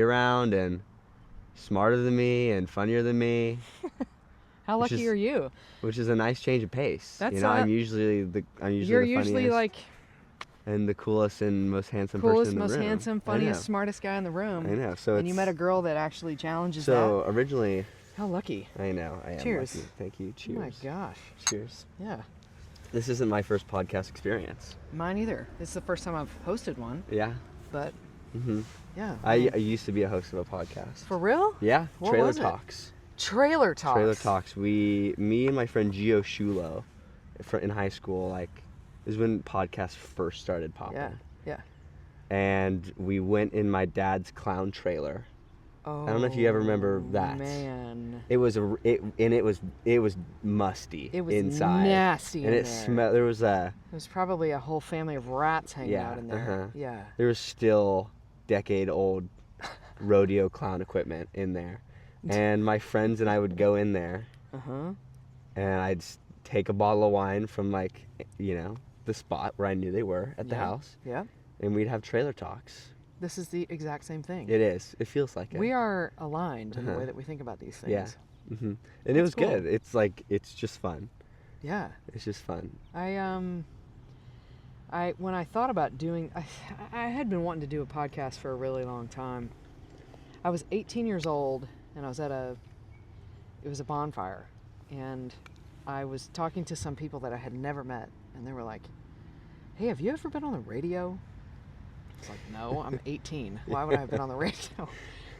around and smarter than me and funnier than me. How lucky are you? Which is a nice change of pace. That's I'm usually the funniest like and the coolest and most handsome coolest, person in the room. Most handsome, funniest, smartest guy in the room. I know. So you met a girl that actually challenges that. So originally. How lucky. I know. I am. Cheers. Lucky. Thank you. Cheers. Oh my gosh. Cheers. Yeah. This isn't my first podcast experience. Mine either. This is the first time I've hosted one. Yeah. But. Yeah. I used to be a host of a podcast. For real? Yeah. What Trailer was it? Talks. Trailer Talks. Trailer Talks. Me and my friend Gio Shulo, in high school, like, is when podcasts first started popping. Yeah. Yeah. And we went in my dad's clown trailer. Oh, I don't know if you ever remember that. Man. It was musty. It was inside. Nasty. And in it there. smelled. There was probably a whole family of rats hanging out in there. Yeah. There was still decade-old rodeo clown equipment in there, and my friends and I would go in there. And I'd take a bottle of wine from, like, the spot where I knew they were at the house. Yeah. And we'd have trailer talks. This is the exact same thing. It is. It feels like it. We are aligned in the way that we think about these things. Yeah. And it was good. It's like, it's just fun. Yeah. It's just fun. When I thought about doing, I had been wanting to do a podcast for a really long time. I was 18 years old, and I was it was a bonfire, and I was talking to some people that I had never met, and they were like, "Hey, have you ever been on the radio?" I was like, "No, I'm 18. Why would I have been on the radio?"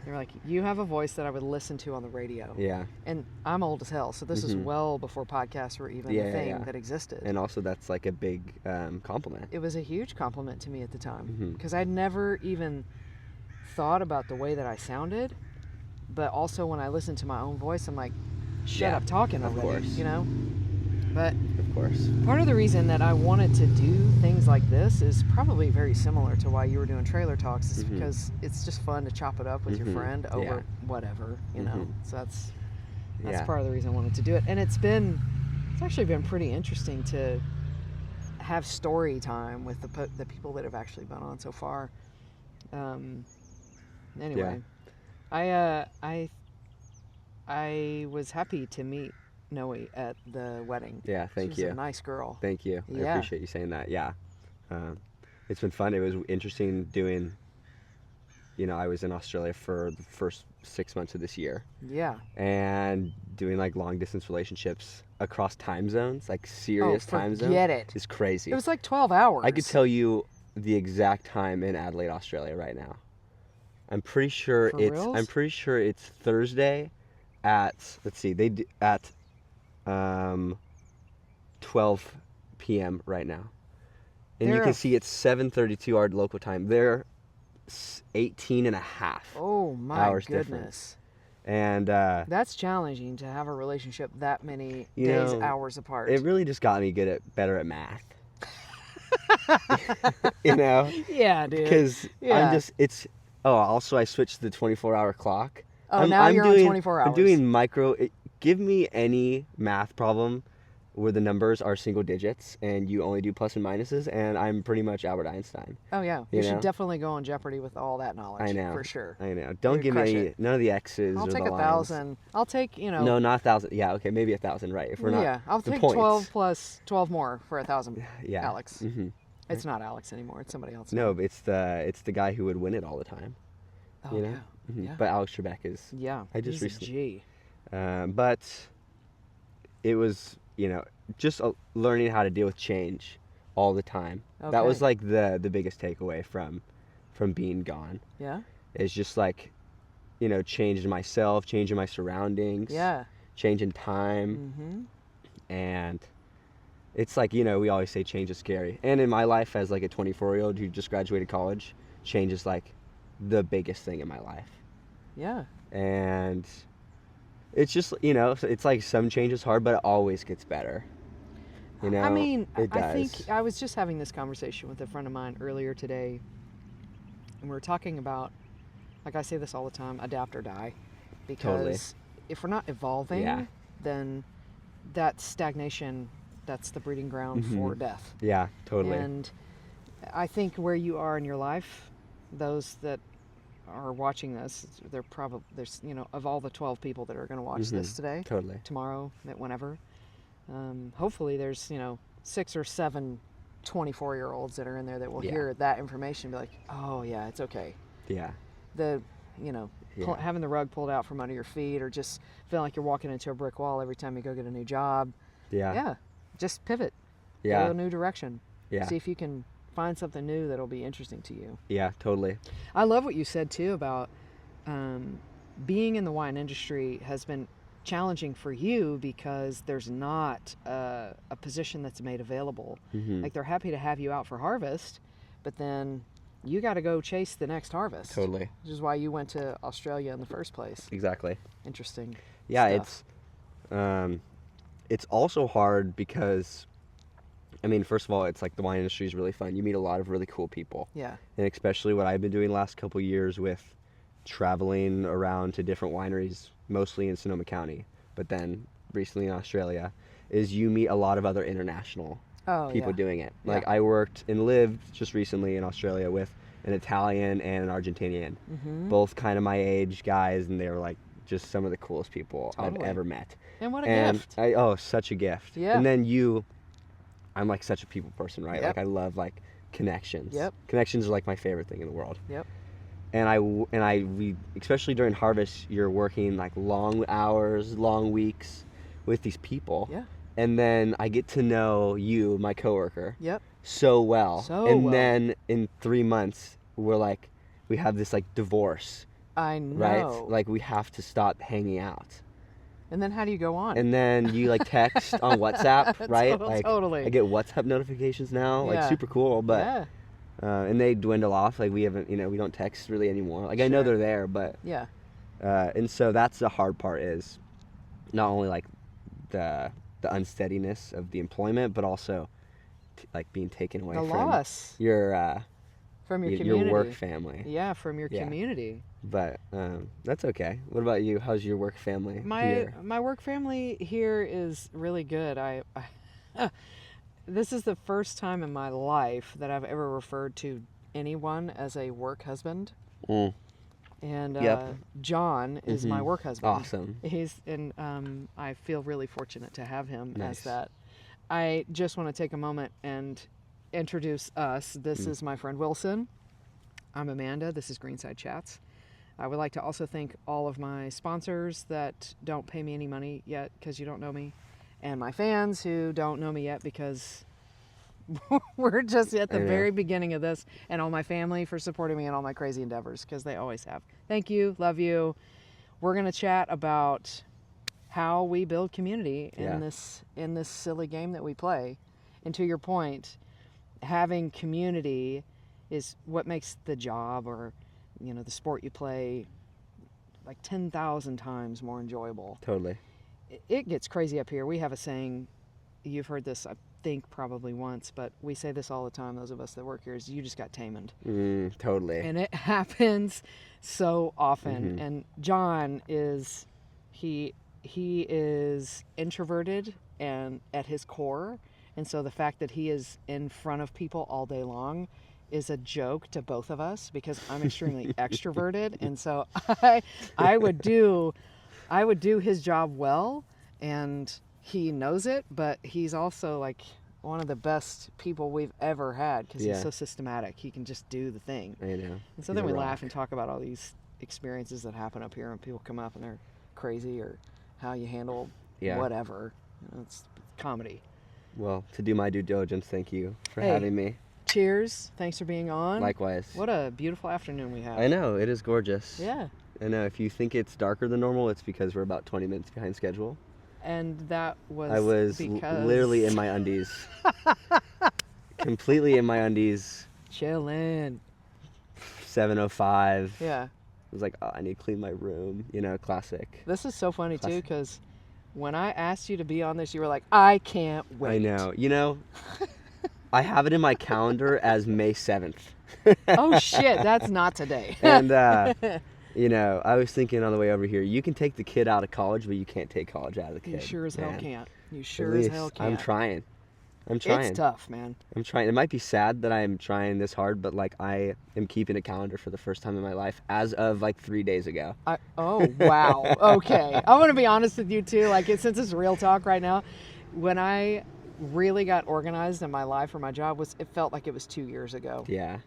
They were like, "You have a voice that I would listen to on the radio." Yeah. And I'm old as hell, so this is well before podcasts were even a thing that existed. And also, that's like a big compliment. It was a huge compliment to me at the time, because I'd never even thought about the way that I sounded, but also when I listened to my own voice, I'm like, shut up talking already, of course. But of course, part of the reason that I wanted to do things like this is probably very similar to why you were doing Trailer Talks, is because it's just fun to chop it up with your friend over whatever, so that's part of the reason I wanted to do it. And it's actually been pretty interesting to have story time with the people that have actually been on so far. Anyway, I was happy to meet Noe at the wedding. Yeah, thank you. She's a nice girl. Thank you. Yeah. I appreciate you saying that. Yeah. It's been fun. It was interesting doing, I was in Australia for the first 6 months of this year. Yeah. And doing, like, long distance relationships across time zones, like serious time zones. Forget it. It's crazy. It was like 12 hours. I could tell you the exact time in Adelaide, Australia right now. I'm pretty sure it's Thursday at, at 12 p.m. right now. And you can see it's 7:32 our local time. They're 18 and a half hours goodness. difference. And that's challenging to have a relationship that many days, hours apart. It really just got me better at math. Yeah, dude. Because also I switched to the 24-hour clock. Now you're on 24 hours. I'm doing give me any math problem where the numbers are single digits and you only do plus and minuses, and I'm pretty much Albert Einstein. Oh yeah, you should definitely go on Jeopardy with all that knowledge. I know, for sure. I know. Don't give me none of the X's. I'll take 1,000. I'll take No, not 1,000. Yeah, okay, maybe 1,000. Right? If we're not. Yeah, I'll take 12 plus 12 more for 1,000. Yeah, Alex. It's not Alex anymore. It's somebody else. No, it's the guy who would win it all the time. Oh yeah. Yeah. But Alex Trebek is. Yeah. I just he's recently. A G. But it was, just learning how to deal with change all the time. Okay. That was like the biggest takeaway from being gone. Yeah. It's just like, changing myself, changing my surroundings. Yeah. Changing time. And it's like, we always say change is scary. And in my life as like a 24-year-old who just graduated college, change is like the biggest thing in my life. Yeah. And it's just, it's like some change is hard, but it always gets better. I mean, it does. I think I was just having this conversation with a friend of mine earlier today, and we were talking about, like I say this all the time, adapt or die. Because if we're not evolving, then that stagnation, that's the breeding ground for death. Yeah, totally. And I think where you are in your life, those that are watching this, there's of all the 12 people that are going to watch this today, Totally. tomorrow, whenever. Hopefully, there's 6 or 7 24-year-olds that are in there that will hear that information and be like, oh yeah, it's okay. Yeah. Having the rug pulled out from under your feet, or just feeling like you're walking into a brick wall every time you go get a new job. Yeah. Just pivot. Yeah. Go a new direction. Yeah. See if you can find something new that'll be interesting to you. Yeah, totally. I love what you said too about being in the wine industry has been challenging for you because there's not a position that's made available. Like, they're happy to have you out for harvest, but then you got to go chase the next harvest. Totally. Which is why you went to Australia in the first place. Exactly. Interesting. Yeah, stuff. it's also hard because, I mean, first of all, it's like the wine industry is really fun. You meet a lot of really cool people. Yeah. And especially what I've been doing the last couple of years with traveling around to different wineries, mostly in Sonoma County, but then recently in Australia, is you meet a lot of other international people doing it. Like, I worked and lived just recently in Australia with an Italian and an Argentinian, both kind of my age guys, and they were like just some of the coolest people I've ever met. And what a gift. Such a gift. Yeah. And then I'm like such a people person, right? Like, I love like connections. Connections are like my favorite thing in the world. And we especially during harvest, you're working like long hours, long weeks with these people. And then I get to know you, my coworker, so well. Then in 3 months, we have this like divorce. I know. Right? Like, we have to stop hanging out. And then how do you go on? And then you like text on WhatsApp, right? Totally. I get WhatsApp notifications now, like super cool, but and they dwindle off. Like, we haven't, we don't text really anymore. Like, I know they're there, but and so that's the hard part, is not only like the unsteadiness of the employment, but also like being taken away the from loss your community, your work family. Yeah, from your community. But that's okay. What about you? How's your work family here? My work family here is really good. This is the first time in my life that I've ever referred to anyone as a work husband. And John is my work husband. Awesome. I feel really fortunate to have him as that. I just want to take a moment and introduce us. This is my friend Wilson. I'm Amanda. This is GreenSide Chats. I would like to also thank all of my sponsors that don't pay me any money yet because you don't know me, and my fans who don't know me yet because we're just at the very beginning of this, and all my family for supporting me in all my crazy endeavors, because they always have. Thank you. Love you. We're going to chat about how we build community in this silly game that we play. And to your point, having community is what makes the job or the sport you play like 10,000 times more enjoyable. Totally. It gets crazy up here. We have a saying, you've heard this, I think probably once, but we say this all the time, those of us that work here, is you just got tamed. Totally. And it happens so often. And John is, he is introverted and at his core. And so the fact that he is in front of people all day long is a joke to both of us, because I'm extremely extroverted, and so I would do his job well, and he knows it, but he's also like one of the best people we've ever had, because he's so systematic. He can just do the thing. I know. And so then we laugh and talk about all these experiences that happen up here, and people come up and they're crazy, or how you handle whatever. It's comedy. Well, to do my due diligence, thank you for having me. Cheers. Thanks for being on. Likewise. What a beautiful afternoon we have. I know. It is gorgeous. Yeah. I know. If you think it's darker than normal, it's because we're about 20 minutes behind schedule. And that was I was because... literally in my undies. Completely in my undies. Chillin'. 7:05. Yeah. I was like, oh, I need to clean my room. Classic. This is so funny, too, because when I asked you to be on this, you were like, I can't wait. I know. I have it in my calendar as May 7th. Oh, shit. That's not today. And, I was thinking on the way over here, you can take the kid out of college, but you can't take college out of the kid. You sure as hell can't. You sure as hell can't. I'm trying. I'm trying. It's tough, man. I'm trying. It might be sad that I'm trying this hard, but like I am keeping a calendar for the first time in my life as of like 3 days ago. Oh, wow. Okay. I'm going to be honest with you too. Like since it's real talk right now, when I really got organized in my life or my job it felt like it was 2 years ago. Yeah.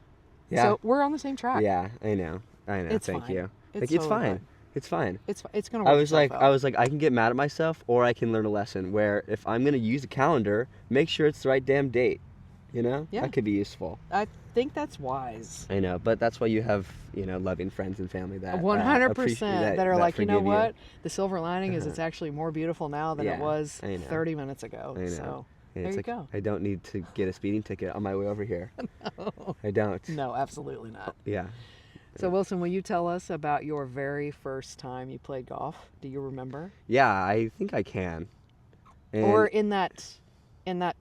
Yeah. So we're on the same track. Yeah, I know. It's Thank fine. you. It's It's totally fine. fine. It's fine. It's going to work itself out. I was like, I can get mad at myself or I can learn a lesson where if I'm going to use a calendar, make sure it's the right damn date. You know? Yeah. That could be useful. I think that's wise. I know, but that's why you have, loving friends and family that 100% that are like, you know forgive what? The silver lining is it's actually more beautiful now than it was I know. 30 minutes ago. I know. So And there it's you like, go. I don't need to get a speeding ticket on my way over here. No. I don't. No, absolutely not. Yeah. So Wilson, will you tell us about your very first time you played golf? Do you remember? Yeah, I think I can. And Or in that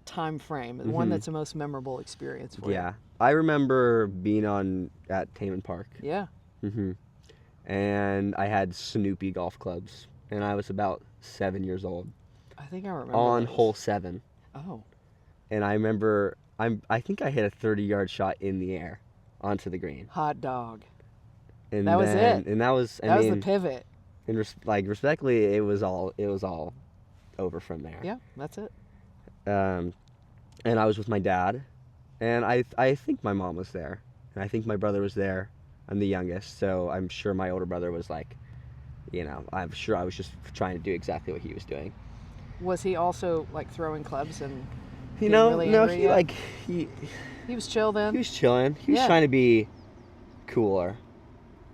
time frame, the one Mhm. that's the most memorable experience for you? yeah, I remember being at Taman Park. Yeah. And I had Snoopy golf clubs, and I was about 7 years old I think I remember. on those. hole 7. Oh. And I remember I think I hit a 30-yard shot in the air onto the green. Hot dog. And That was it. And that was That was the pivot. and respectfully, it was all over from there. Yeah, that's it. And I was with my dad, and I think my mom was there, and I think my brother was there. I'm the youngest, so I'm sure my older brother was like, I'm sure I was just trying to do exactly what he was doing. Was he also like throwing clubs and You getting know, really no, angry he yet? like He was chill then? he was chilling. He was Yeah. trying to be cooler.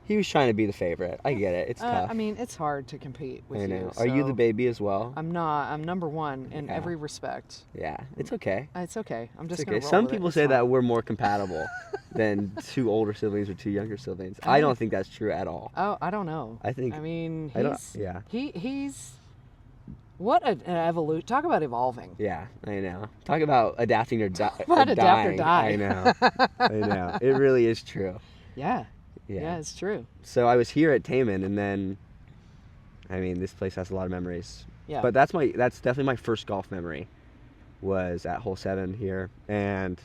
He was trying to be the favorite. I get it. It's tough. I mean, it's hard to compete with I know. you. Are you the so baby as well? I'm not. I'm number one in Yeah. every respect. Yeah, it's okay. It's okay. I'm just It's gonna okay. roll Some with it. people It's say fine. that we're more compatible than 2 older siblings or 2 younger siblings. I don't think that's true at all. Oh, I don't know. I think. I mean, I don't. he's Yeah. he's what an evolution. Talk about evolving. Yeah, I know. Talk about adapting or, about adapt or dying. die. I know. I know. It really is true. Yeah. Yeah. Yeah, it's true. So I was here at Taman, and then, I mean, this place has a lot of memories. Yeah. But that's definitely my first golf memory, was at hole 7 here, and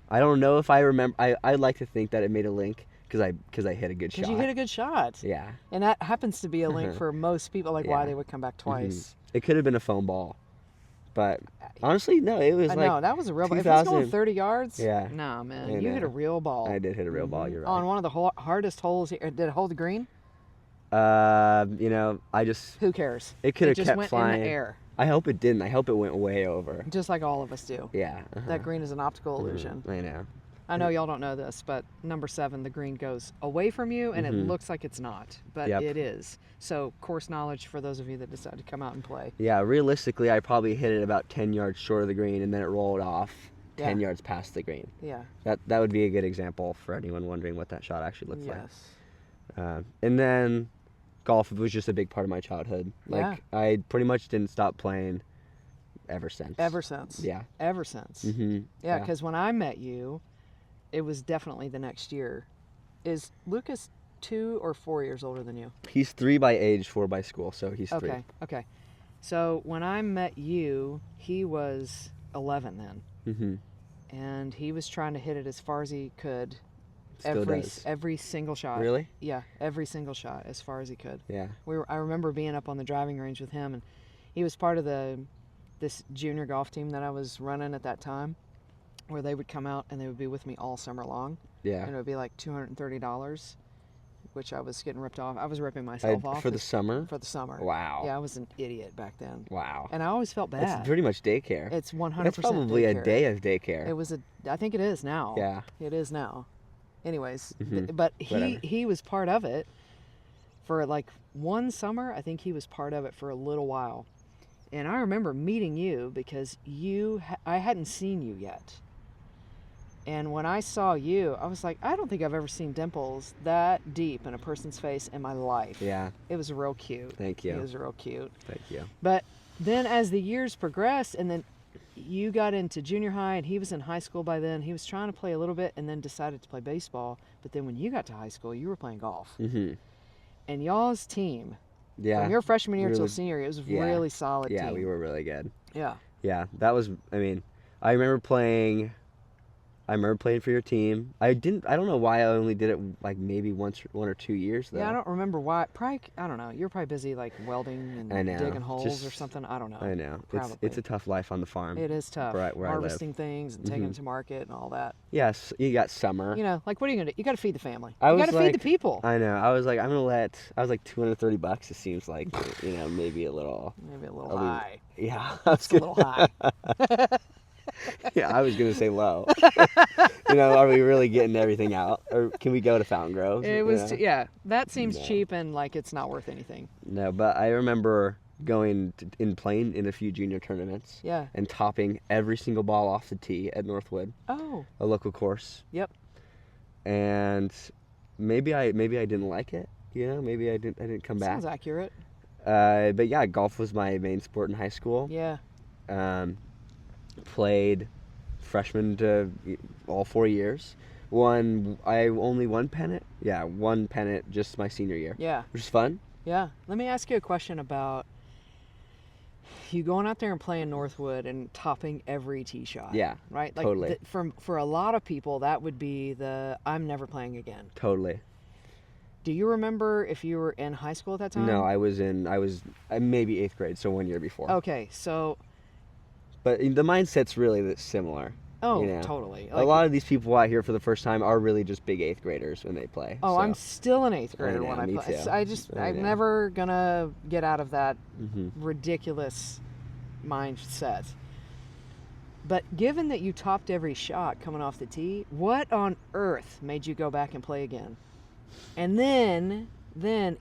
I don't know if I remember. I like to think that it made a link because I hit a good shot. Because you hit a good shot. Yeah. And that happens to be a link for most people, like why Yeah. they would come back twice. It could have been a foam ball, but honestly, no. It was I like know, that was a real ball. If it's going 2000 30 yards, Yeah. nah, man. I You hit a know. real ball. I did hit a real ball. You're right. On one of the hardest holes here. Did it hold the green? I just Who cares? it could have just kept went flying. in the air, I hope it didn't. I hope it went way over. just like all of us do. Yeah. That green is an optical illusion. I know. I know y'all don't know this, but number 7, the green goes away from you, and it looks like it's not, but Yep. it is. So, course knowledge for those of you that decide to come out and play. Yeah, realistically, I probably hit it about 10 yards short of the green, and then it rolled off 10 Yeah. yards past the green. Yeah. That would be a good example for anyone wondering what that shot actually looked Yes. like. And then golf was just a big part of my childhood. Like I pretty much didn't stop playing ever since. Ever since. Yeah. Ever since. Mm-hmm. Yeah, because when I met you, it was definitely the next year. Is Lucas 2 or 4 years older than you? He's 3 by age, 4 by school, so he's 3. Okay. So when I met you, he was 11 then. Mm-hmm. And he was trying to hit it as far as he could. Still does. Every single shot. Really? Yeah, every single shot as far as he could. Yeah. I remember being up on the driving range with him, and he was part of this junior golf team that I was running at that time, where they would come out and they would be with me all summer long. Yeah. And it would be like $230, which I was getting ripped off. I was ripping myself off for the summer? For the summer. Wow. Yeah, I was an idiot back then. Wow. And I always felt bad. That's pretty much daycare. It's 100%. That's probably daycare. a day of daycare. It was I think it is now. Yeah. It is now. Anyways, Mhm. but Whatever. he was part of it for like one summer. I think he was part of it for a little while. And I remember meeting you because I hadn't seen you yet. And when I saw you, I was like, I don't think I've ever seen dimples that deep in a person's face in my life. Yeah. It was real cute. Thank you. It was real cute. Thank you. But then as the years progressed, and then you got into junior high, and he was in high school by then. He was trying to play a little bit and then decided to play baseball. But then when you got to high school, you were playing golf. Mm-hmm. And y'all's team, Yeah. from your freshman year really- till senior year, it was a yeah. really solid Yeah, team. we were really good. Yeah. Yeah, that was, I mean, I remember playing for your team. I don't know why I only did it like maybe one or 2 years though. Yeah, I don't remember why. Probably, I don't know. You're probably busy like welding I and know. digging holes or something. I don't know. I know. Probably. It's a tough life on the farm. It is tough. Where I live. Harvesting things and taking them to market and all that. Yes, you got summer. You know, like what are you gonna do? You got to feed the family. I You was got to feed the like- people. I know. I was like, I'm gonna let. I was like $230. It seems like, you know, maybe a little. Maybe a little high. Yeah, I was It's a little high. Yeah, I was gonna say low. You know, are we really getting everything out, or can we go to Fountain Grove? It you was, know? yeah. That seems No. cheap and like it's not worth anything. No, but I remember going playing in a few junior tournaments. Yeah. And topping every single ball off the tee at Northwood, Oh. a local course. Yep. And maybe I didn't like it. You know, maybe I didn't come back. Sounds accurate. But yeah, golf was my main sport in high school. Yeah. Played freshman to all 4 years. I only won pennant. Yeah, one pennant just my senior year. Yeah. Which is fun. Yeah. Let me ask you a question about you going out there and playing Northwood and topping every tee shot. Yeah. Right? Like totally. For a lot of people, that would be the I'm never playing again. Totally. Do you remember if you were in high school at that time? No, I was maybe 8th grade, so 1 year before. Okay, so. But the mindset's really similar. Oh, you know? totally. A lot of these people out here for the first time are really just big 8th graders when they play. Oh, so. I'm still an 8th grader know, when I me play. too. I'm know. never gonna get out of that Mm-hmm. ridiculous mindset. But given that you topped every shot coming off the tee, what on earth made you go back and play again? And then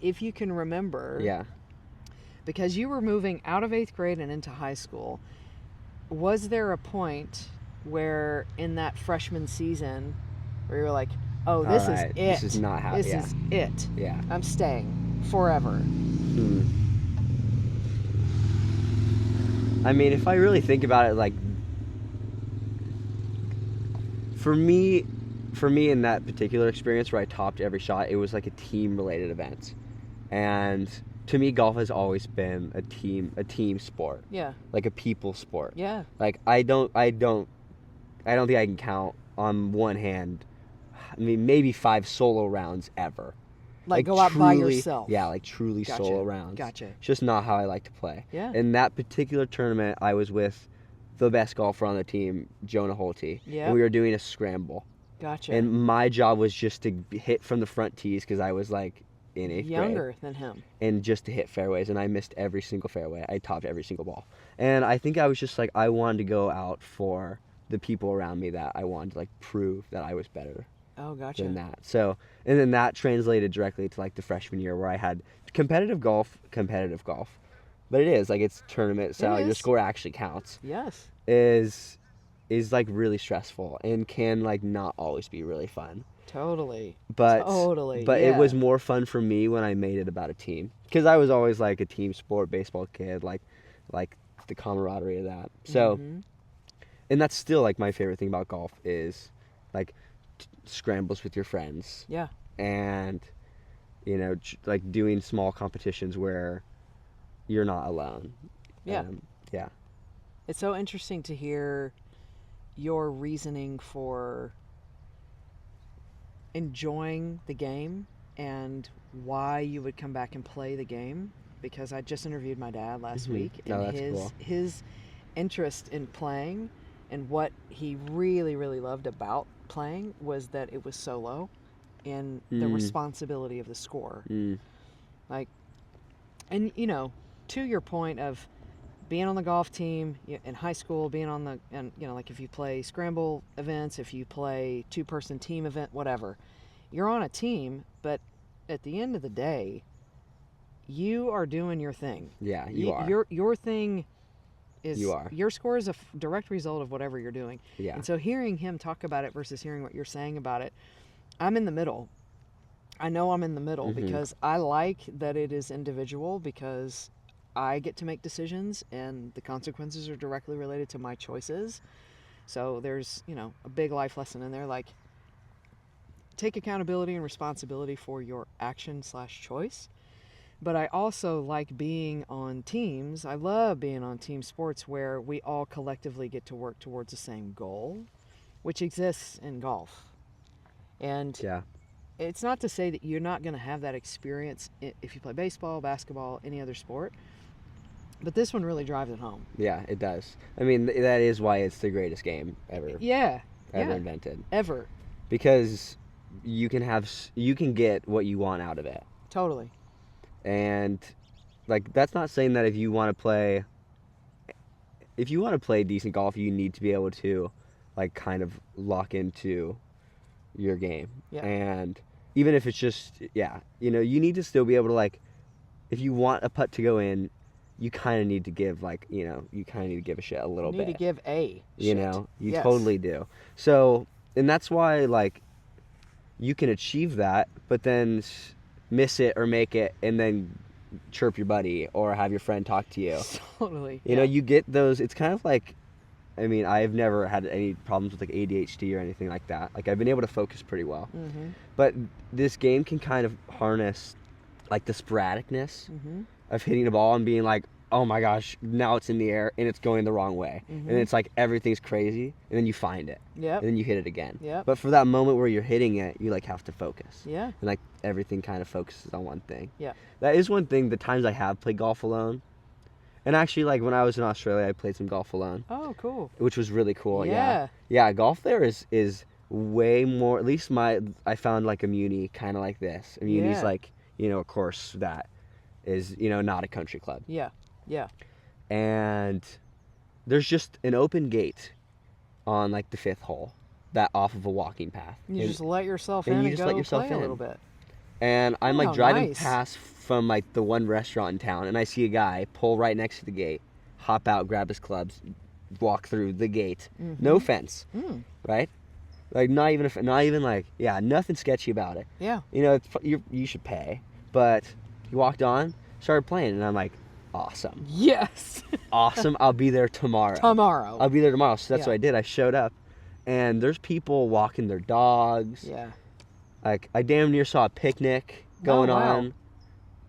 if you can remember, Yeah. because you were moving out of 8th grade and into high school, was there a point where in that freshman season where you were like, oh, this All is right, it. this is not how- This yeah. is it. Yeah. I'm staying forever. I mean, if I really think about it, like, for me in that particular experience where I topped every shot, it was like a team-related event, and to me, golf has always been a team sport, Yeah. like a people sport. Yeah. Like I don't think I can count on one hand. I mean, maybe 5 solo rounds ever. Like go out by truly- yourself. Yeah, like truly Gotcha. solo rounds. Gotcha. It's just not how I like to play. Yeah. In that particular tournament, I was with the best golfer on the team, Jonah Holte. Yeah. And we were doing a scramble. Gotcha. And my job was just to hit from the front tees because I was like in 8th Younger grade. than him. And just to hit fairways. And I missed every single fairway. I topped every single ball. And I think I was just like, I wanted to go out for the people around me that I wanted to like prove that I was better Oh, gotcha. than that. So, and then that translated directly to like the freshman year where I had competitive golf, but it is like it's tournament style. Your is. score actually counts. Yes. Is like really stressful and can like not always be really fun. Totally. But Totally. But yeah. it was more fun for me when I made it about a team because I was always like a team sport baseball kid, like the camaraderie of that. So, Mhm. and that's still like my favorite thing about golf is like scrambles with your friends. Yeah. And you know, like doing small competitions where you're not alone. Yeah. Yeah. It's so interesting to hear your reasoning for enjoying the game and why you would come back and play the game, because I just interviewed my dad last week, and Oh, that's cool. his interest in playing and what he really, really loved about playing was that it was solo and the responsibility of the score. Like, and you know, to your point of being on the golf team in high school, being on the, and you know, like if you play scramble events, if you play 2-person team event, whatever, you're on a team, but at the end of the day, you are doing your thing. Yeah, you are. Your thing is, You are. your score is a direct result of whatever you're doing. Yeah. And so hearing him talk about it versus hearing what you're saying about it, I'm in the middle. I know I'm in the middle because I like that it is individual, because I get to make decisions and the consequences are directly related to my choices. So there's, you know, a big life lesson in there, like take accountability and responsibility for your action/choice. But I also like being on teams. I love being on team sports where we all collectively get to work towards the same goal, which exists in golf. And Yeah. it's not to say that you're not going to have that experience if you play baseball, basketball, any other sport. But this one really drives it home. Yeah, it does. I mean, that is why it's the greatest game ever. Yeah. Ever invented. Ever. Because you can get what you want out of it. Totally. And like, that's not saying that if you want to play decent golf, you need to be able to like kind of lock into your game. Yeah. And even if it's just, you need to still be able to, like, if you want a putt to go in, you kind of need to give, like, you kind of need to give a shit a little bit. You need to give a shit. You Yes. totally do. So, and that's why, like, you can achieve that, but then miss it or make it and then chirp your buddy or have your friend talk to you. Totally. You know, you get those, it's kind of like, I mean, I've never had any problems with like ADHD or anything like that. Like, I've been able to focus pretty well. Mm-hmm. But this game can kind of harness like the sporadicness of hitting a ball and being like, oh my gosh, now it's in the air and it's going the wrong way. And it's like everything's crazy, and then you find it. Yep. And then you hit it again. Yep. But for that moment where you're hitting it, you like have to focus. Yeah. And like everything kind of focuses on one thing. Yeah. That is one thing, the times I have played golf alone. And actually, like, when I was in Australia, I played some golf alone. Oh, cool. Which was really cool. Yeah. Yeah, golf there is way more, at least I found like a muni kind of like this. A muni's like, a course that is, not a country club. Yeah. Yeah. And there's just an open gate on like the 5th hole that off of a walking path. You just let yourself in and go play a little bit. And I'm like driving nice. past from like the one restaurant in town, and I see a guy pull right next to the gate, hop out, grab his clubs, walk through the gate, no fence, right? Like not even like nothing sketchy about it. Yeah. You should pay, but he walked on, started playing, and I'm like, awesome. Yes. Awesome. I'll be there tomorrow. I'll be there tomorrow. So that's what I did. I showed up, and there's people walking their dogs. Yeah. Like, I damn near saw a picnic going wow. on,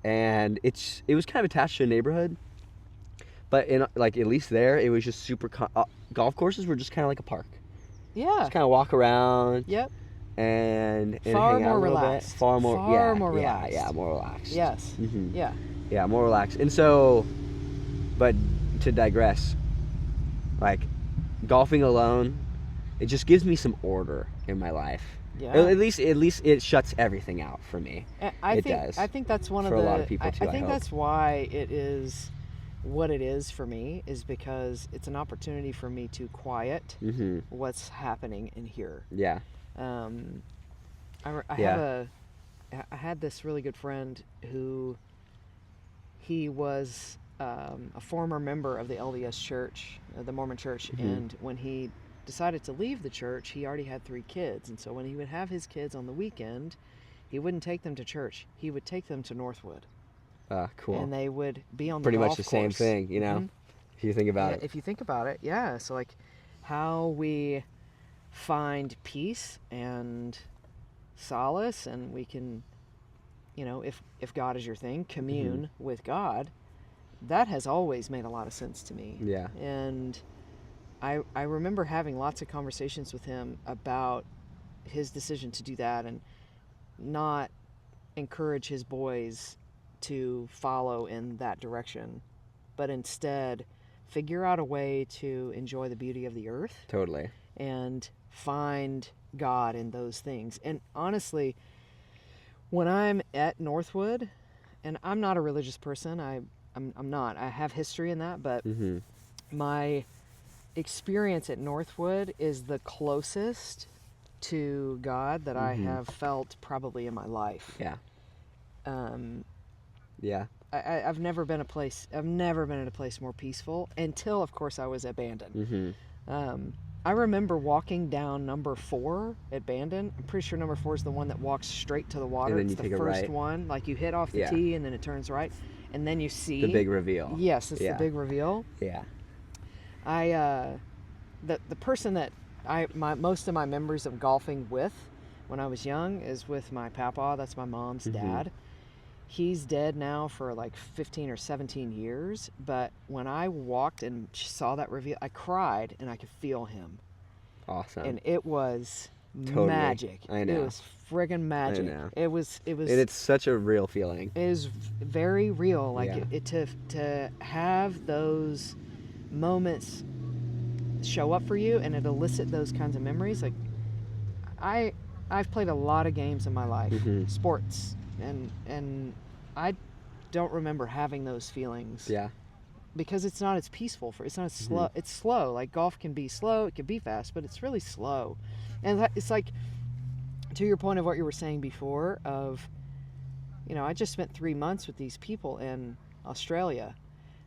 and it was kind of attached to a neighborhood, but in like at least there it was just super. Golf courses were just kind of like a park. Yeah. Just kind of walk around. Yep. And far hang more out a little relaxed. bit. Far more relaxed. Yeah, more relaxed. Yes. Mm-hmm. Yeah. Yeah, more relaxed. And so, but to digress, like golfing alone, it just gives me some order in my life. Yeah. At least it shuts everything out for me. I think that's one for of the. a lot of people too. I think that's why it is what it is for me, is because it's an opportunity for me to quiet what's happening in here. Yeah. I had this really good friend who he was a former member of the LDS Church, the Mormon Church, and when he decided to leave the church, he already had 3 kids, and so when he would have his kids on the weekend, he wouldn't take them to church. He would take them to Northwood. Cool. And they would be on the pretty golf much the course. same thing, if you think about it. If you think about it, yeah. So like how we find peace and solace, and we can, if God is your thing, commune with God. That has always made a lot of sense to me. Yeah. And I remember having lots of conversations with him about his decision to do that and not encourage his boys to follow in that direction, but instead figure out a way to enjoy the beauty of the earth. Totally. And find God in those things. And honestly, when I'm at Northwood, and I'm not a religious person, I'm not. I have history in that, but my experience at Northwood is the closest to God that I have felt probably in my life. Yeah. I've never been in a place more peaceful until, of course, I was at Bandon. I remember walking down number 4 at Bandon. I'm pretty sure number 4 is the one that walks straight to the water. And then it's you the take a first right. one. Like, you hit off the tee and then it turns right. And then you see the big reveal. Yes, it's the big reveal. Yeah. The person that most of my memories of golfing with when I was young is with my papa. That's my mom's dad. He's dead now for like 15 or 17 years, but when I walked and saw that reveal, I cried and I could feel him. Awesome. And it was Totally. magic. I know. It was friggin' magic. I know. It was And it's such a real feeling. It is very real. Like Yeah. to have those moments show up for you and it elicit those kinds of memories. Like I've played a lot of games in my life, sports, and I don't remember having those feelings. Yeah. Because it's not as peaceful. It's not as slow. It's slow. Like golf can be slow, it can be fast, but it's really slow. And it's like, to your point of what you were saying before of, I just spent 3 months with these people in Australia.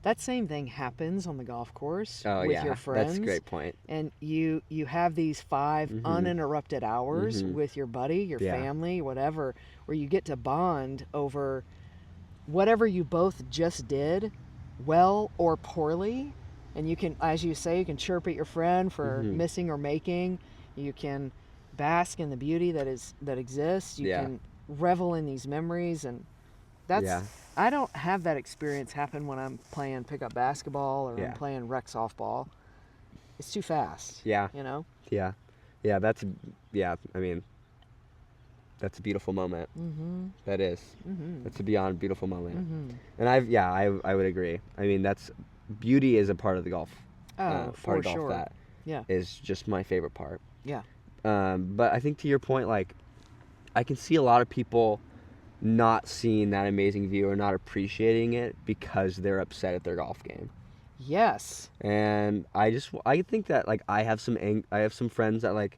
That same thing happens on the golf course with your friends. That's a great point. And you have these 5 uninterrupted hours with your buddy, your family, whatever, where you get to bond over whatever you both just did, well or poorly. And you can, as you say, you can chirp at your friend for missing or making. You can bask in the beauty that exists. You can revel in these memories, and that's I don't have that experience happen when I'm playing pickup basketball or I'm playing rec softball. It's too fast. Yeah. Yeah. That's I mean, that's a beautiful moment. That is. That's a beyond beautiful moment. And I would agree. I mean, beauty is a part of the golf. For golf sure. that Yeah. is just my favorite part. Yeah. But I think to your point, like, I can see a lot of people not seeing that amazing view or not appreciating it because they're upset at their golf game. Yes. And I think that, like, I have some friends that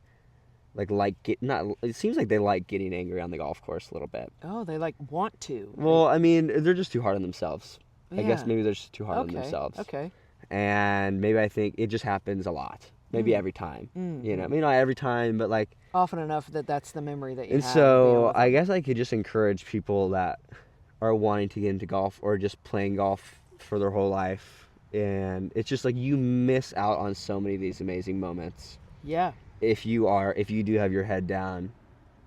it seems like they like getting angry on the golf course a little bit. Oh, they want to. Well, I mean, they're just too hard on themselves. Yeah. I guess maybe they're just too hard on themselves. Okay. And maybe I think it just happens a lot. Maybe every time. Maybe not every time, but like often enough that's the memory that you have. And so I guess I could just encourage people that are wanting to get into golf or just playing golf for their whole life. And it's just like you miss out on so many of these amazing moments. Yeah. If you do have your head down,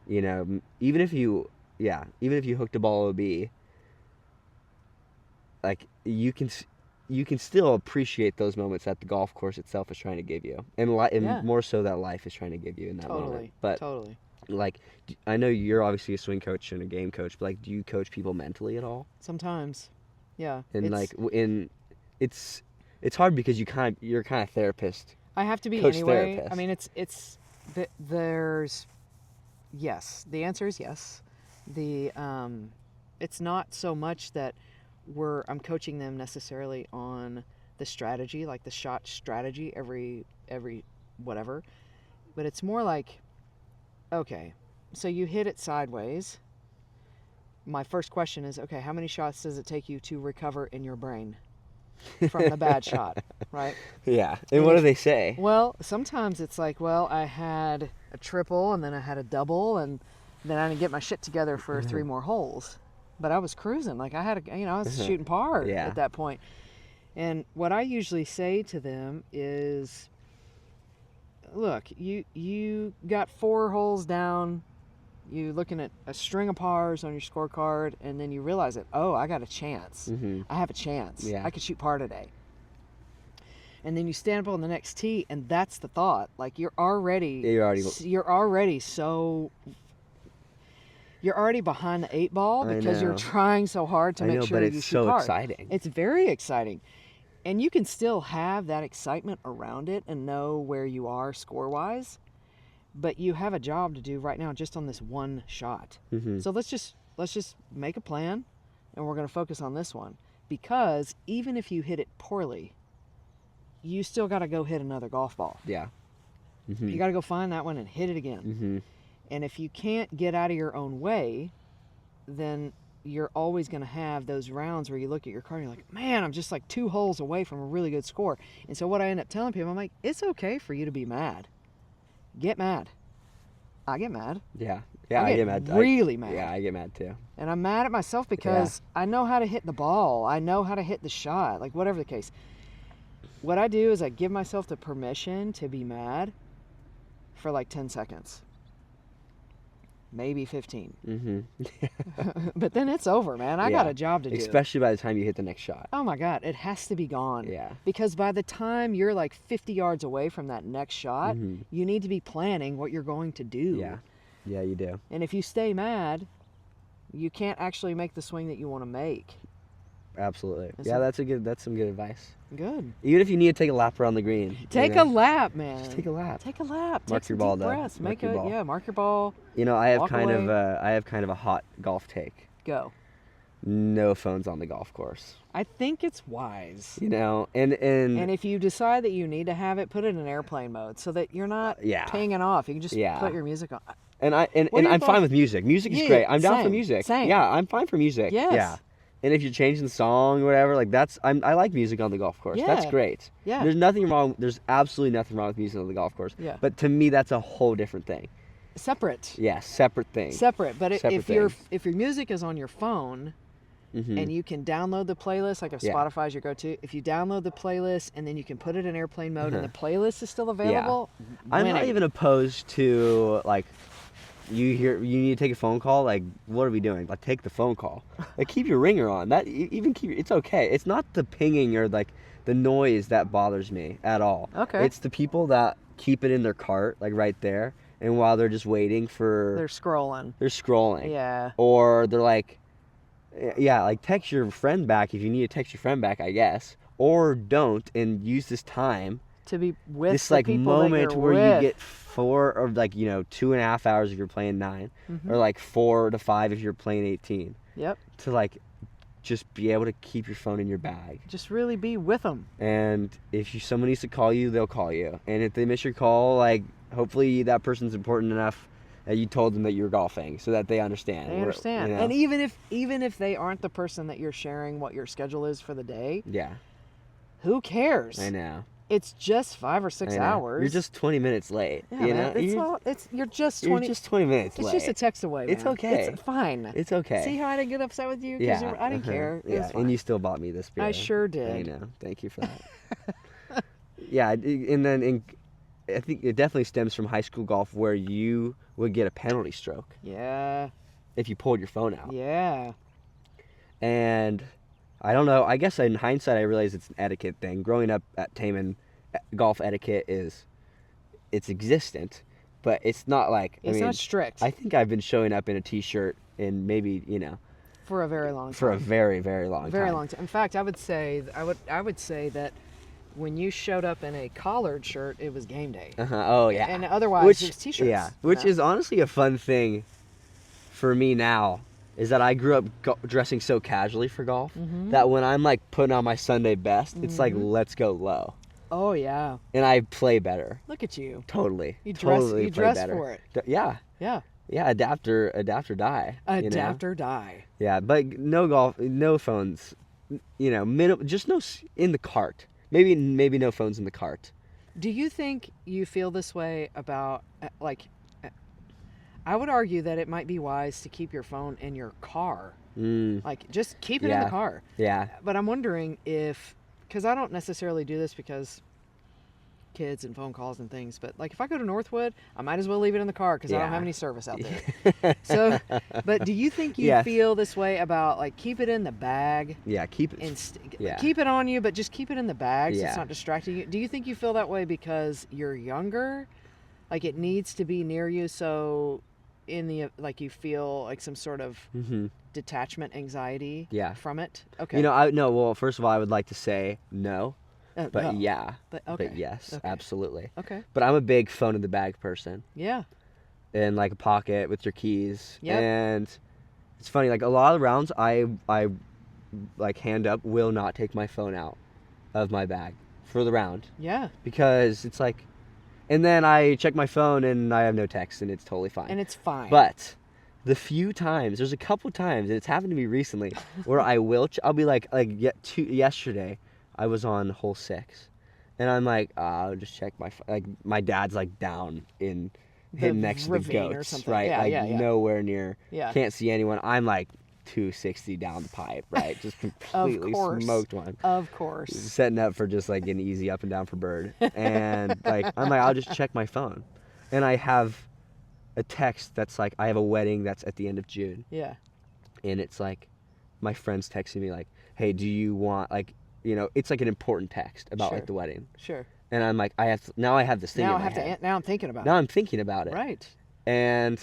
even if you hooked a ball OB, like you can still appreciate those moments that the golf course itself is trying to give you, and more so that life is trying to give you in that moment. But totally. Like, I know you're obviously a swing coach and a game coach, but like, do you coach people mentally at all? Sometimes, yeah. And it's hard because you're kind of therapist. I have to be coach anyway. therapist. I mean, there's yes. The answer is yes. It's not so much that I'm coaching them necessarily on the strategy, like the shot strategy every whatever, but it's more like, okay, so you hit it sideways. My first question is, okay, how many shots does it take you to recover in your brain from the bad shot, right? Yeah. And what do they say? Well, sometimes it's like, well, I had a triple and then I had a double and then I didn't get my shit together for 3 more holes. But I was cruising. Like I was shooting par at that point. And what I usually say to them is, look, you got 4 holes down. You looking at a string of pars on your scorecard, and then you realize that, oh, I got a chance. I have a chance. Yeah. I could shoot par today. And then you stand up on the next tee, and that's the thought. Like you're already behind the 8 ball because you're trying so hard to make sure you shoot par. But it's so exciting. It's very exciting. And you can still have that excitement around it and know where you are score-wise. But you have a job to do right now just on this one shot. So let's just make a plan, and we're going to focus on this one. Because even if you hit it poorly, you still got to go hit another golf ball. Yeah. You got to go find that one and hit it again. And if you can't get out of your own way, then you're always going to have those rounds where you look at your card and you're like, man, I'm just like 2 holes away from a really good score. And so what I end up telling people, I'm like, it's okay for you to be mad. Get mad. I get mad. Yeah. Yeah, I get mad. Really mad. Yeah, I get mad too. And I'm mad at myself because I know how to hit the ball. I know how to hit the shot, like whatever the case. What I do is I give myself the permission to be mad for like 10 seconds. maybe 15. Mm-hmm. But then it's over, man. I got a job to do. Especially by the time you hit the next shot. Oh my God, it has to be gone. Yeah. Because by the time you're like 50 yards away from that next shot, Mm-hmm. you need to be planning what you're going to do. Yeah. Yeah, you do. And if you stay mad, you can't actually make the swing that you want to make. Absolutely. It's Yeah, that's some good advice. Good. Even if you need to take a lap around the green. Take a lap, man. Just take a lap. Take a lap. Mark Take your some ball, deep though. breaths. Mark your ball. Yeah, mark your ball. You know, I have Walk kind away. of a hot golf take. Go. No phones on the golf course. I think it's wise. You know, and if you decide that you need to have it, put it in airplane mode so that you're not Yeah. pinging off. You can just Yeah. put your music on. And What are your I'm fine thoughts? with music. Music is Yeah, great. I'm down for same, music. same. Yeah, I'm fine for music. Yes. Yeah. And if you're changing the song or whatever, like I like music on the golf course. That's Yeah. great. Yeah. There's absolutely nothing wrong with music on the golf course. Yeah. But to me, that's a whole different thing. Separate. Yeah, separate thing. Separate. But Separate if your thing. if your music is on your phone Mhm. and you can download the playlist, like if Yeah. Spotify's your go-to, if you download the playlist and then you can put it in airplane mode and the playlist is still available, I'm not winning. even opposed to like you need to take a phone call. Like, what are we doing? Like, take the phone call. Like, keep your ringer on. It's okay. It's not the pinging or like the noise that bothers me at all. Okay. It's the people that keep it in their cart, like right there, and while they're just waiting for They're scrolling. they're scrolling. Yeah. Or they're like, yeah, like text your friend back if you need to text your friend back, I guess. Or don't and use this time. To be with This the like people moment that you're where with. you get 4 or like 2.5 hours if you're playing 9, or like 4 to 5 if you're playing 18. Yep. To like just be able to keep your phone in your bag. Just really be with them. And if someone needs to call you, they'll call you. And if they miss your call, like hopefully that person's important enough that you told them that you're golfing so that they understand. They understand. You know? And even if they aren't the person that you're sharing what your schedule is for the day, Yeah, who cares? I know. It's just 5 or 6 I know. hours. You're just 20 minutes late. yeah, you man. know? You're just You're 20. just 20 minutes It's late. just a text away. It's man. okay. It's fine. It's okay. See how I didn't get upset with you? 'Cause Yeah, I didn't care. It Yeah, was fine. and you still bought me this beer. I sure I did. know. Thank you for that. Yeah, and then I think it definitely stems from high school golf where you would get a penalty stroke Yeah. if you pulled your phone out. Yeah. And I don't know. I guess in hindsight, I realize it's an etiquette thing. Growing up at Taman, golf etiquette it's existent, but it's not like It's not strict. I think I've been showing up in a t-shirt and maybe for a very long time. for a very, very long time. Very long time. In fact, I would say that when you showed up in a collared shirt, it was game day. Oh yeah. And otherwise, it was t-shirts. Yeah, which is honestly a fun thing for me now. Is that I grew up dressing so casually for golf that when I'm like putting on my Sunday best, it's like let's go low, Oh yeah. and I play better. Look at you. Totally. You dress. Totally You play dress better. for it. Yeah. Yeah. Yeah. Adapt or die. Adapt or die. Yeah, but no golf, no phones. Just no in the cart. Maybe no phones in the cart. Do you think you feel this way about I would argue that it might be wise to keep your phone in your car. Like, just keep it in the car. Yeah. But I'm wondering because I don't necessarily do this because kids and phone calls and things, but like if I go to Northwood, I might as well leave it in the car because I don't have any service out there. So, but do you think you feel this way about like keep it in the bag? Yeah, keep it. And keep it on you, but just keep it in the bag so it's Yeah. not distracting you. Do you think you feel that way because you're younger? Like it needs to be near you so you feel like some sort of detachment anxiety from it? Okay. Well, first of all, I would like to say no. But no. yeah. But okay. But yes, Okay. absolutely. Okay. But I'm a big phone in the bag person. Yeah. In like a pocket with your keys. Yep. And it's funny, like a lot of rounds I like hand up will not take my phone out of my bag for the round. Yeah. Because it's like, and then I check my phone and I have no text and it's totally fine. And it's fine. But the few times, there's a couple times, and it's happened to me recently, where I'll be like yesterday, I was on hole 6, and I'm like, I'll just check my phone. Like my dad's like down in hidden next to the ravine or goats, something. right? Yeah, Nowhere near. Yeah. Can't see anyone. I'm like 260 down the pipe, right? Just completely smoked one. Of course. Setting up for just like an easy up and down for bird, and like I'm like I'll just check my phone, and I have a text that's like, I have a wedding that's at the end of June. Yeah. And it's like, my friend's texting me like, hey, do you want, like, you know, it's like an important text about Sure. like the wedding. Sure. And I'm like, now I have this thing in my head. Now I'm thinking about it. Now I'm thinking about it. Right. And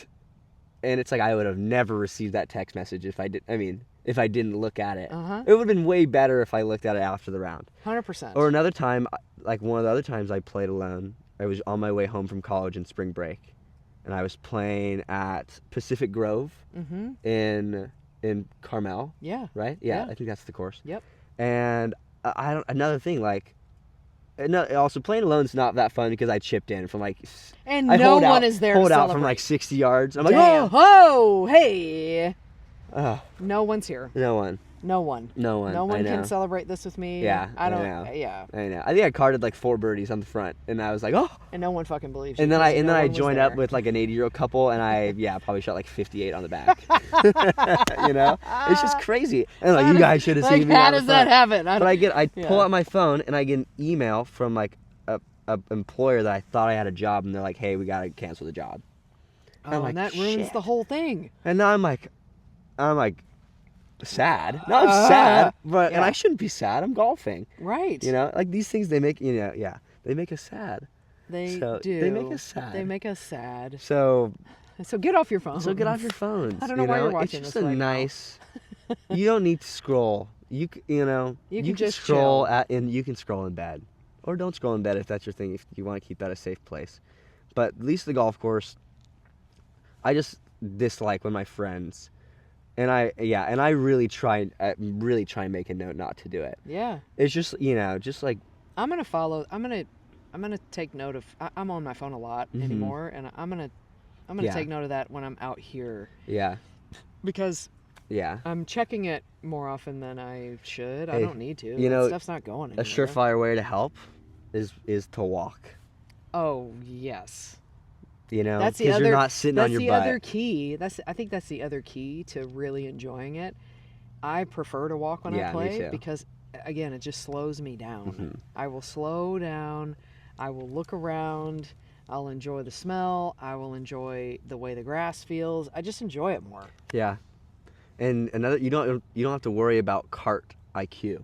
it's like, I would have never received that text message if I didn't look at it. Uh-huh. It would have been way better if I looked at it after the round. 100%. Or another time, like one of the other times I played alone, I was on my way home from college in spring break, and I was playing at Pacific Grove in Carmel. Yeah. Right? Yeah, I think that's the course. Yep. And another thing, like, also playing alone's not that fun because I chipped in from like, and no one is there to hold out celebrate. from like 60 yards. I'm like, damn. Oh, hey. No one's here. No one. No one. No one. No one I know. can celebrate this with me. Yeah, I don't. know. Yeah. I know. I think I carded like 4 birdies on the front, and I was like, oh. And no one fucking believes you. And then I was joined there. up with like an 80-year-old couple, and I probably shot like 58 on the back. You know, it's just crazy. And like, you guys should have seen me. How does that happen? But I pull out my phone and I get an email from like a employer that I thought I had a job, and they're like, hey, we gotta cancel the job. Oh, and that ruins the whole thing. And now I'm like sad. No, I'm sad, but and yeah. I shouldn't be sad. I'm golfing. Right. You know, like these things they make they make us sad. They do. They make us sad. So get off your phone. So get off your phones. I don't know why you're watching it's just this a right nice. You don't need to scroll. You can just scroll chill. and you can scroll in bed, or don't scroll in bed if that's your thing. If you want to keep that a safe place, but at least the golf course. I just dislike when my friends, and I really try and make a note not to do it. Yeah. It's just just like I'm gonna take note of. I'm on my phone a lot anymore, and I'm gonna take note of that when I'm out here. Yeah. Because. Yeah. I'm checking it more often than I should. Hey, I don't need to. That stuff's not going anywhere. A surefire way to help is to walk. Oh yes. You know, because you're not sitting on your butt. That's the other key. I think that's the other key to really enjoying it. I prefer to walk when I play me too. because, again, it just slows me down. Mm-hmm. I will slow down. I will look around. I'll enjoy the smell. I will enjoy the way the grass feels. I just enjoy it more. Yeah. And another, you don't have to worry about cart IQ.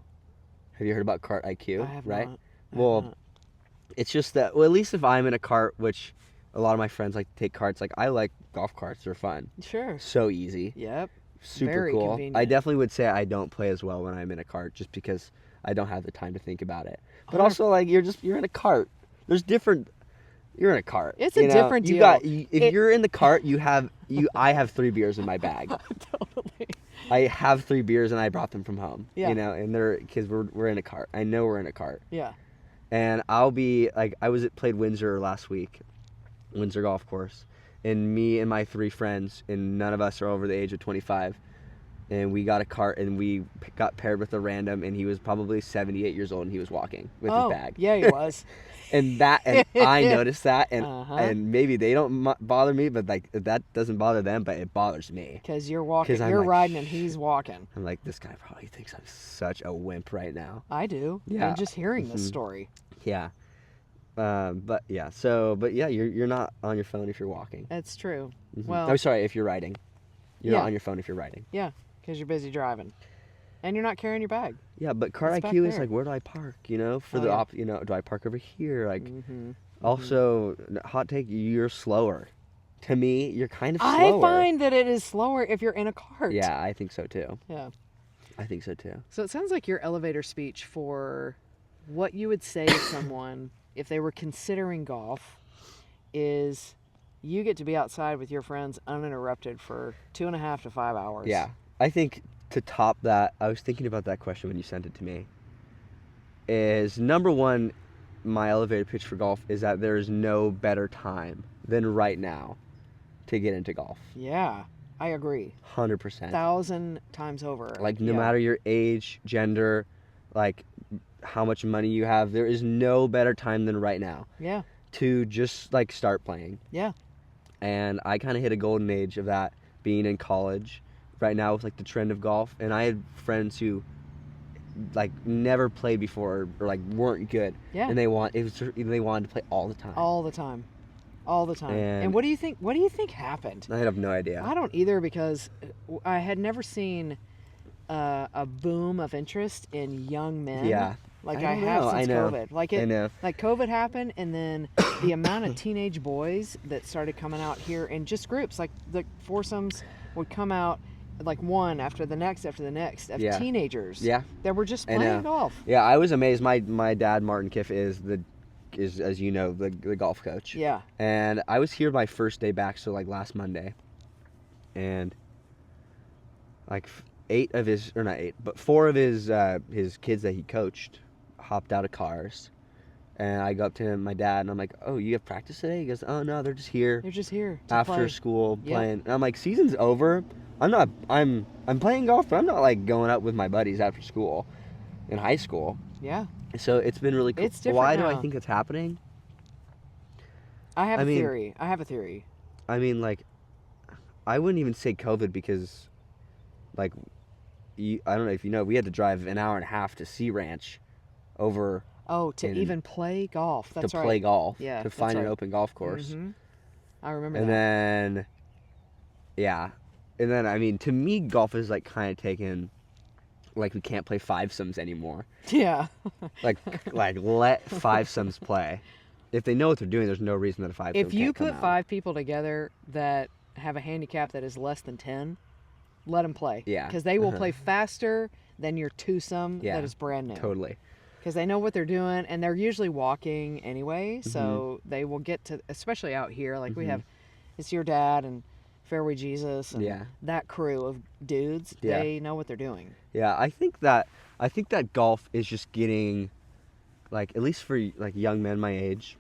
Have you heard about cart IQ? I have right? not. Well, it's just that. Well, at least if I'm in a cart, which a lot of my friends like to take carts. Like I like golf carts; they're fun. Sure. So easy. Yep. Super Very cool. convenient. I definitely would say I don't play as well when I'm in a cart, just because I don't have the time to think about it. But also, like you're in a cart. There's different. You're in a cart. It's a different deal. If you're in the cart, I have 3 beers in my bag. Totally. I have 3 beers and I brought them from home. Yeah. You know, and because we're in a cart. I know we're in a cart. Yeah. And I'll be like, played Windsor last week, Windsor Golf Course, and me and my 3 friends, and none of us are over the age of 25. And we got a cart and we got paired with a random, and he was probably 78 years old and he was walking with his bag. Yeah, he was. and I noticed that, and maybe they don't bother me, but like that doesn't bother them, but it bothers me. Because you're walking, you're riding, and he's walking. I'm like, this guy probably thinks I'm such a wimp right now. I do. Yeah. I'm just hearing this story. Yeah. But you're not on your phone if you're walking. That's true. Mm-hmm. Well, I'm sorry, if you're riding. You're not on your phone if you're riding. Yeah, because you're busy driving. And you're not carrying your bag. Yeah, but cart IQ is like, where do I park? You know, do I park over here? Like, also, hot take, you're slower. To me, you're kind of slower. I find that it is slower if you're in a cart. Yeah, I think so too. Yeah. I think so too. So it sounds like your elevator speech for what you would say to someone if they were considering golf is you get to be outside with your friends uninterrupted for 2.5 to 5 hours. Yeah. I think to top that, I was thinking about that question when you sent it to me, is number one, my elevator pitch for golf is that there is no better time than right now to get into golf. Yeah, I agree. 100%. 1,000 times over. Like, no matter your age, gender, like, how much money you have, there is no better time than right now. Yeah. To just, like, start playing. Yeah. And I kind of hit a golden age of that being in college right now with, like, the trend of golf. And I had friends who, like, never played before or like, weren't good. Yeah. And they wanted to play all the time. All the time. all the time. And what do you think happened? I have no idea. I don't either, because I had never seen a boom of interest in young men. Yeah. Like I have since COVID. I know. Like COVID happened, and then the amount of teenage boys that started coming out here in just groups, like the foursomes would come out like one after the next of teenagers. Yeah. That were just playing golf. Yeah, I was amazed. My dad, Martin Kiff, is as you know, the golf coach. Yeah. And I was here my first day back, so like last Monday, and like four of his kids that he coached hopped out of cars, and I go up to him, my dad, and I'm like, "Oh, you have practice today?" He goes, "Oh no, they're just here. They're just here to after play. school playing." Yep. And I'm like, "Season's over. I'm playing golf, but I'm not like going out with my buddies after school in high school." Yeah. So it's been really cool. It's different Why now. do I think it's happening? I have a theory. I mean, like, I wouldn't even say COVID, because, like, I don't know if you know, we had to drive an hour and a half to Sea Ranch over. Oh, to even play golf. That's right. To play golf. Yeah. To find an open golf course. Mm-hmm. I remember and that. then, yeah. And then, I mean, to me, golf is, like, kind of taken, like, we can't play fivesomes anymore. Yeah. like let fivesomes play. If they know what they're doing, there's no reason that a fivesome If you can't come put out. 5 people together that have a handicap that is less than 10, let them play. Yeah. Because they will play faster than your twosome Yeah, that is brand new. Totally. Because they know what they're doing, and they're usually walking anyway, so they will get to, especially out here, like we have, it's your dad and Fairway Jesus and that crew of dudes. Yeah. They know what they're doing. Yeah, I think that golf is just getting, like, at least for like young men my age,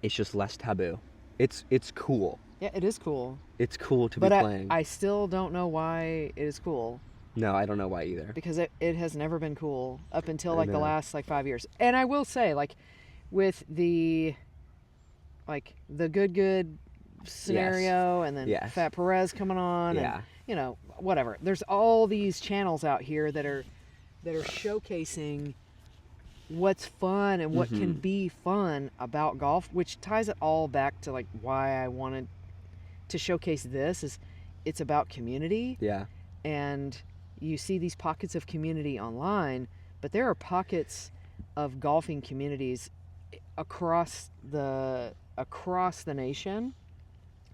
it's just less taboo. It's cool. Yeah, it is cool. It's cool to be playing. I still don't know why it is cool. No, I don't know why either. Because it has never been cool up until like the last like 5 years. And I will say, like, with the good scenario, and then Fat Perez coming on, and you know, whatever. There's all these channels out here that are showcasing what's fun and what can be fun about golf, which ties it all back to like why I wanted to showcase this. Is it's about community. Yeah. And you see these pockets of community online, but there are pockets of golfing communities across the nation.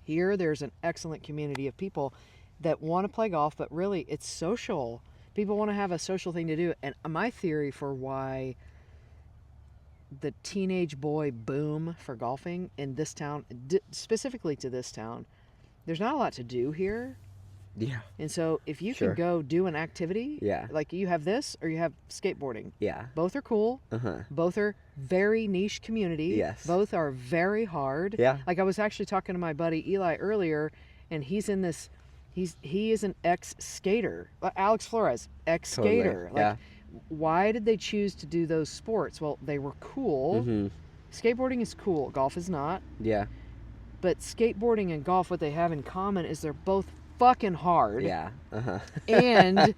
Here, there's an excellent community of people that want to play golf, but really it's social. People want to have a social thing to do. And my theory for why the teenage boy boom for golfing in this town, specifically to this town, there's not a lot to do here. Yeah. And so if you can go do an activity, like you have this or you have skateboarding. Yeah. Both are cool. Both are very niche community. Yes. Both are very hard. Yeah. Like I was actually talking to my buddy Eli earlier, and he's in this, he is an ex-skater. Alex Flores, ex-skater. Totally. Like, why did they choose to do those sports? Well, they were cool. Skateboarding is cool. Golf is not. Yeah. But skateboarding and golf, what they have in common is they're both fucking hard. Yeah. And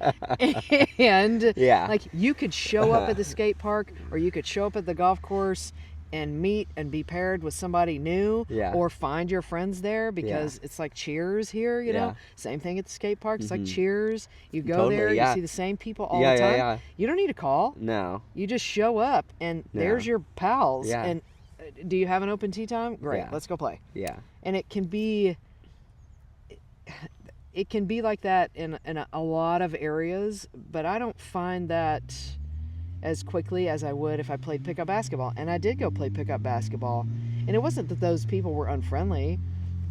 yeah. like you could show up at the skate park, or you could show up at the golf course and meet and be paired with somebody new, or find your friends there, because it's like Cheers here, you know. Same thing at the skate park. It's like Cheers. You go there, you see the same people all the time. You don't need a call. No. You just show up, and there's your pals. Yeah. And do you have an open tee time? Great, let's go play. Yeah. And it can be like that in a lot of areas, but I don't find that as quickly as I would if I played pickup basketball. And I did go play pickup basketball, and it wasn't that those people were unfriendly,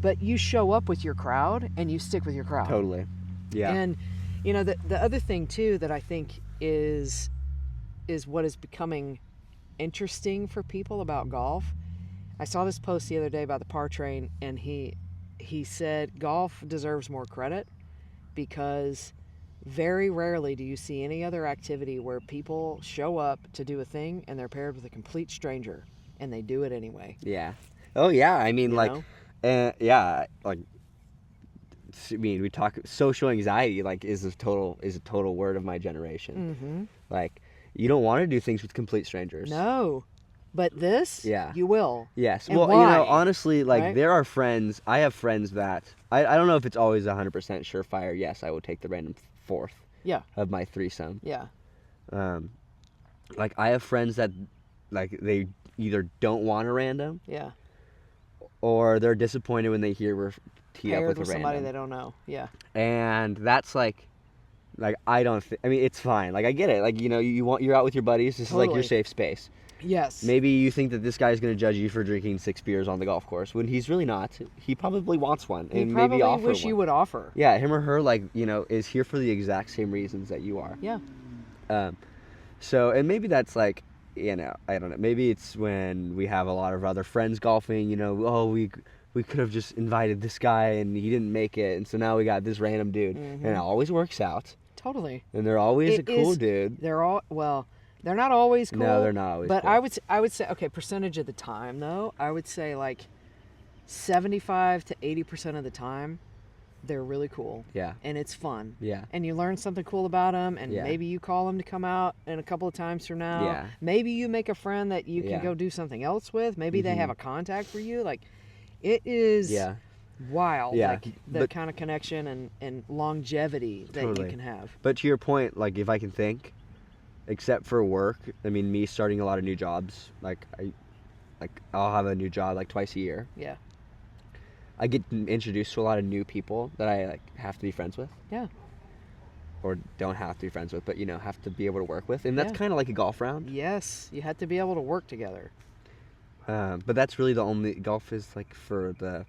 but you show up with your crowd and you stick with your crowd. Totally. Yeah. And you know, the other thing too that I think is what is becoming interesting for people about golf. I saw this post the other day about the par train, and he said golf deserves more credit, because very rarely do you see any other activity where people show up to do a thing and they're paired with a complete stranger and they do it anyway. Yeah. Oh yeah. I mean, like, yeah, like, I mean, we talk social anxiety, like, is a total word of my generation. Like, you don't want to do things with complete strangers. No. But this, Yeah. you will. Yes. And well, why? honestly, like Right? there are friends. I have friends that I don't know if it's always 100% surefire. Yes, I will take the random fourth. Yeah. Of my threesome. Yeah. Like I have friends that, like they either don't want a random. Yeah. Or they're disappointed when they hear we're teed up Paired with a with random. somebody they don't know. Yeah. And that's like I don't. I mean, it's fine. Like I get it. Like you're out with your buddies. This is like your Totally. safe space. Yes. Maybe you think that this guy's going to judge you for drinking 6 beers on the golf course when he's really not. He probably wants one You and probably maybe offer wish one. you would offer. Yeah, him or her is here for the exact same reasons that you are. Yeah. So and maybe that's like I don't know. Maybe it's when we have a lot of other friends golfing. Oh we could have just invited this guy and he didn't make it, and so now we got this random dude, and it always works out. Totally. And they're always a cool dude. They're not always cool. No, they're not always But cool. I would say, okay, percentage of the time though, I would say like 75 to 80% of the time, they're really cool. Yeah. And it's fun. Yeah. And you learn something cool about them, and Yeah. maybe you call them to come out in a couple of times from now. Yeah. Maybe you make a friend that you can Yeah. go do something else with. Maybe they have a contact for you. Like, it is wild. Yeah. Like the kind of connection and longevity that you can have. But to your point, like if I can think, except for work, I mean, me starting a lot of new jobs, I'll have a new job like twice a year. Yeah. I get introduced to a lot of new people that I have to be friends with. Yeah. Or don't have to be friends with, but have to be able to work with, and that's Yeah. kind of like a golf round. Yes, you have to be able to work together. But that's really the only golf is like for the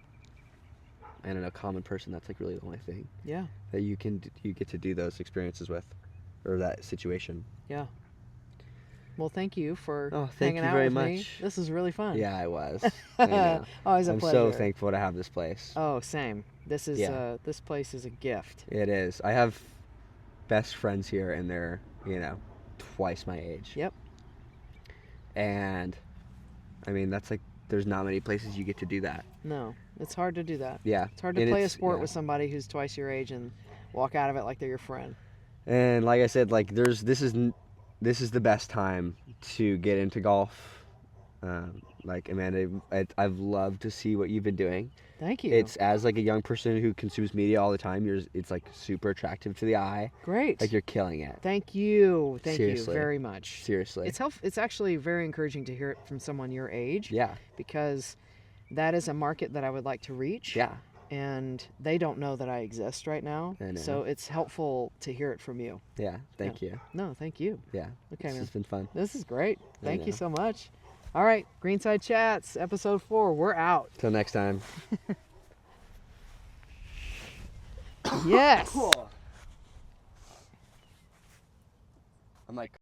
common person. That's like really the only thing Yeah. that you get to do those experiences with, or that situation. Yeah. Well, thank you for thank hanging you out very with much. me. This was really fun. Yeah, I was. I know. Always a I'm pleasure. so thankful to have this place. Oh, same. This is this place is a gift. It is. I have best friends here, and they're twice my age. Yep. And I mean, that's like there's not many places you get to do that. No, it's hard to do that. Yeah. It's hard to play a sport with somebody who's twice your age and walk out of it like they're your friend. And like I said, like this is the best time to get into golf. Like Amanda, I've loved to see what you've been doing. Thank you. It's as like a young person who consumes media all the time. It's like super attractive to the eye. Great. Like you're killing it. Thank you. Thank Seriously. you very much. Seriously. It's actually very encouraging to hear it from someone your age. Yeah. Because that is a market that I would like to reach. Yeah. And they don't know that I exist right now. I know. So it's helpful to hear it from you. Yeah. Thank you. No, thank you. Yeah. Okay, This man. has been fun. This is great. Thank you know. so much. All right, GreenSide Chats, episode 4. We're out. Till next time. Yes. Cool. I'm like.